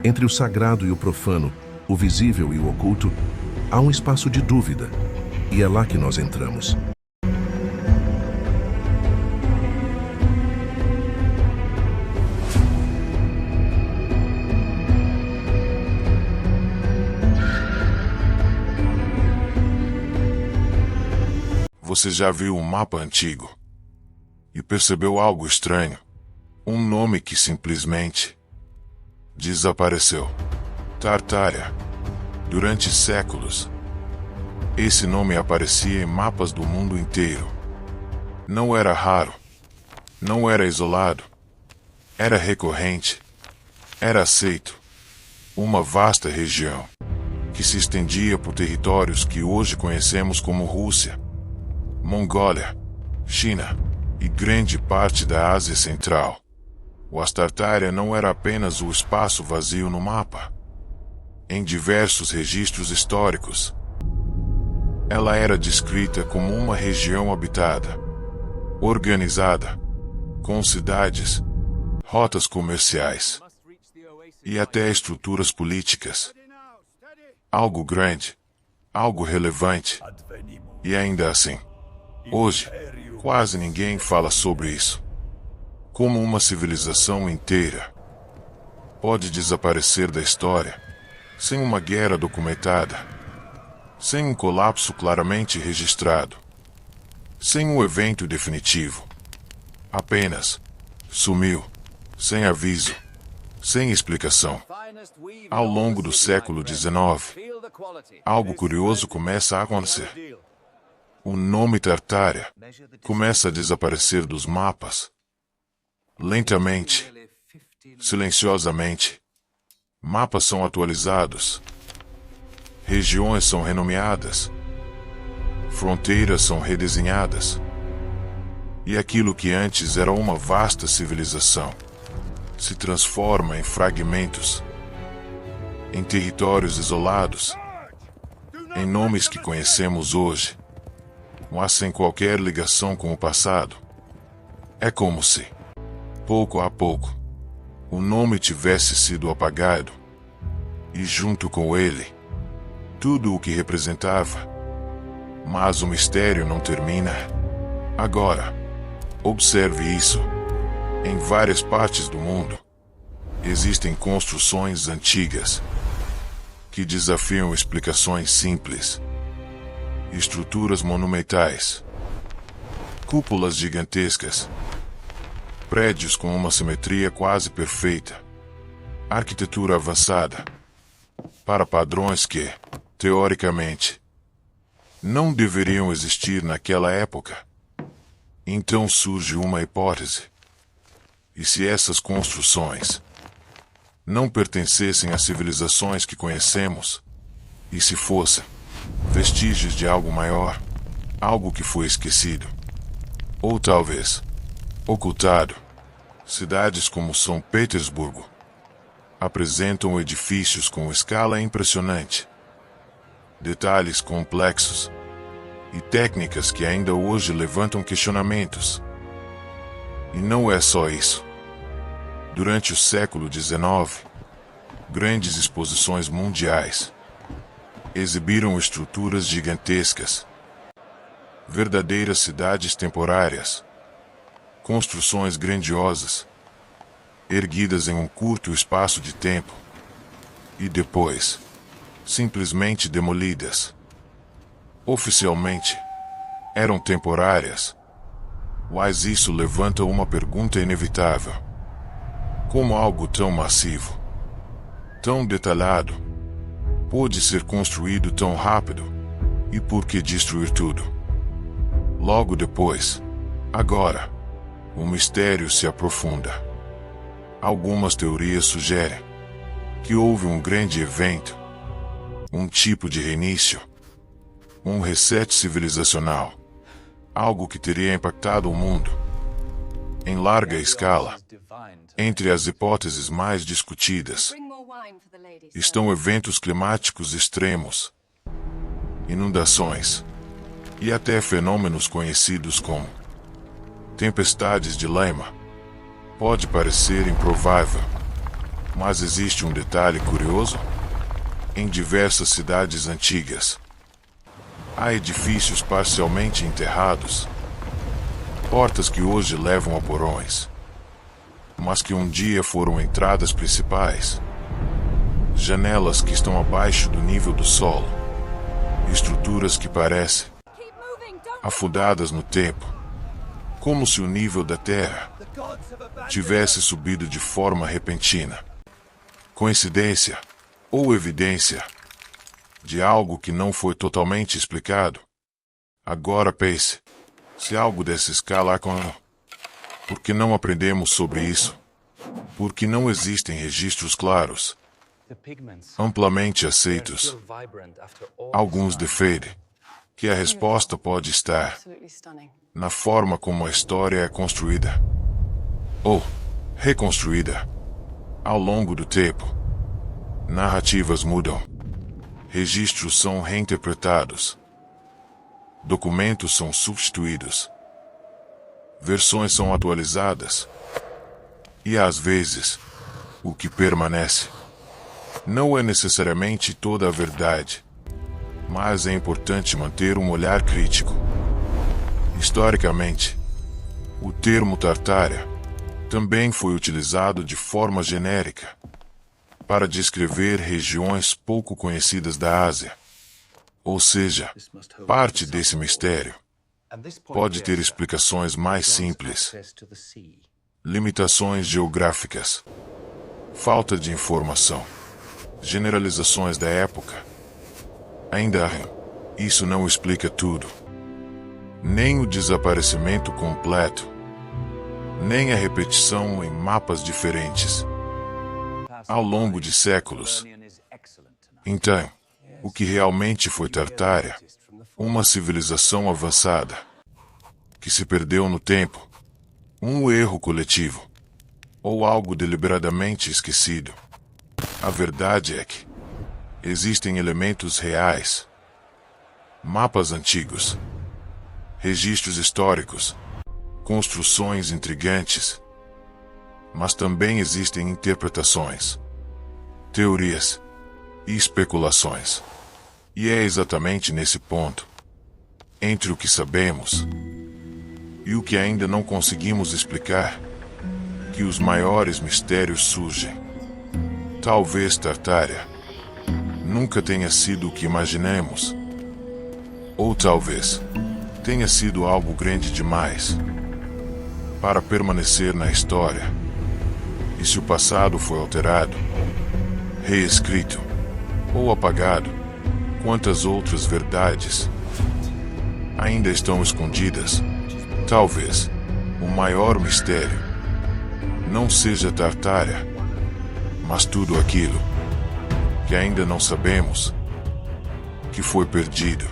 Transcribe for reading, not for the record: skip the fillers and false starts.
Entre o sagrado e o profano, o visível e o oculto, há um espaço de dúvida, e é lá que nós entramos. Você já viu um mapa antigo e percebeu algo estranho? Um nome que simplesmente desapareceu. Tartária. Durante séculos, esse nome aparecia em mapas do mundo inteiro. Não era raro, não era isolado, era recorrente, era aceito. Uma vasta região que se estendia por territórios que hoje conhecemos como Rússia, Mongólia, China e grande parte da Ásia Central. O Astartária não era apenas o espaço vazio no mapa. Em diversos registros históricos, ela era descrita como uma região habitada, organizada, com cidades, rotas comerciais e até estruturas políticas. Algo grande, algo relevante. E ainda assim, hoje, quase ninguém fala sobre isso. Como uma civilização inteira pode desaparecer da história sem uma guerra documentada, sem um colapso claramente registrado, sem um evento definitivo. Apenas sumiu, sem aviso, sem explicação. Ao longo do século XIX, algo curioso começa a acontecer. O nome Tartária começa a desaparecer dos mapas. Lentamente, silenciosamente, mapas são atualizados, regiões são renomeadas, fronteiras são redesenhadas, e aquilo que antes era uma vasta civilização se transforma em fragmentos, em territórios isolados, em nomes que conhecemos hoje, mas sem qualquer ligação com o passado. É como se, pouco a pouco, o nome tivesse sido apagado, e junto com ele, tudo o que representava. Mas o mistério não termina. Agora, observe isso. Em várias partes do mundo, existem construções antigas que desafiam explicações simples. Estruturas monumentais, cúpulas gigantescas, prédios com uma simetria quase perfeita, arquitetura avançada, para padrões que, teoricamente, não deveriam existir naquela época. Então surge uma hipótese. E se essas construções não pertencessem às civilizações que conhecemos, e se fossem vestígios de algo maior, algo que foi esquecido, ou talvez ocultado? Cidades como São Petersburgo apresentam edifícios com escala impressionante, detalhes complexos e técnicas que ainda hoje levantam questionamentos. E não é só isso. Durante o século XIX, grandes exposições mundiais exibiram estruturas gigantescas, verdadeiras cidades temporárias, construções grandiosas, erguidas em um curto espaço de tempo, e depois, simplesmente demolidas. Oficialmente, eram temporárias, mas isso levanta uma pergunta inevitável. Como algo tão massivo, tão detalhado, pôde ser construído tão rápido, e por que destruir tudo? Logo depois, agora, o mistério se aprofunda. Algumas teorias sugerem que houve um grande evento, um tipo de reinício, um reset civilizacional, algo que teria impactado o mundo em larga escala. Entre as hipóteses mais discutidas estão eventos climáticos extremos, inundações e até fenômenos conhecidos como tempestades de lama. Pode parecer improvável, Mas existe um detalhe curioso. Em diversas cidades antigas, há edifícios parcialmente enterrados, portas que hoje levam a porões, mas que um dia foram entradas principais, janelas que estão abaixo do nível do solo, estruturas que parecem afundadas no tempo, como se o nível da terra tivesse subido de forma repentina. Coincidência ou evidência de algo que não foi totalmente explicado? Agora pense, se algo dessa escala aconteceu, por que não aprendemos sobre isso? Porque não existem registros claros, amplamente aceitos. Alguns defendem que a resposta pode estar na forma como a história é construída ou reconstruída ao longo do tempo. Narrativas mudam, registros são reinterpretados, documentos são substituídos, versões são atualizadas, e às vezes, o que permanece não é necessariamente toda a verdade, mas é importante manter um olhar crítico. Historicamente, o termo Tartária também foi utilizado de forma genérica para descrever regiões pouco conhecidas da Ásia. Ou seja, parte desse mistério pode ter explicações mais simples. Limitações geográficas, falta de informação, generalizações da época. Ainda isso não explica tudo. Nem o desaparecimento completo, nem a repetição em mapas diferentes ao longo de séculos. Então, o que realmente foi Tartária? Uma civilização avançada, que se perdeu no tempo, um erro coletivo, ou algo deliberadamente esquecido? A verdade é que existem elementos reais, mapas antigos, registros históricos, construções intrigantes, mas também existem interpretações, teorias e especulações. E é exatamente nesse ponto, entre o que sabemos e o que ainda não conseguimos explicar, que os maiores mistérios surgem. Talvez Tartária nunca tenha sido o que imaginamos, ou talvez tenha sido algo grande demais para permanecer na história. E se o passado foi alterado, reescrito ou apagado, quantas outras verdades ainda estão escondidas? Talvez o maior mistério não seja Tartária, mas tudo aquilo que ainda não sabemos, que foi perdido.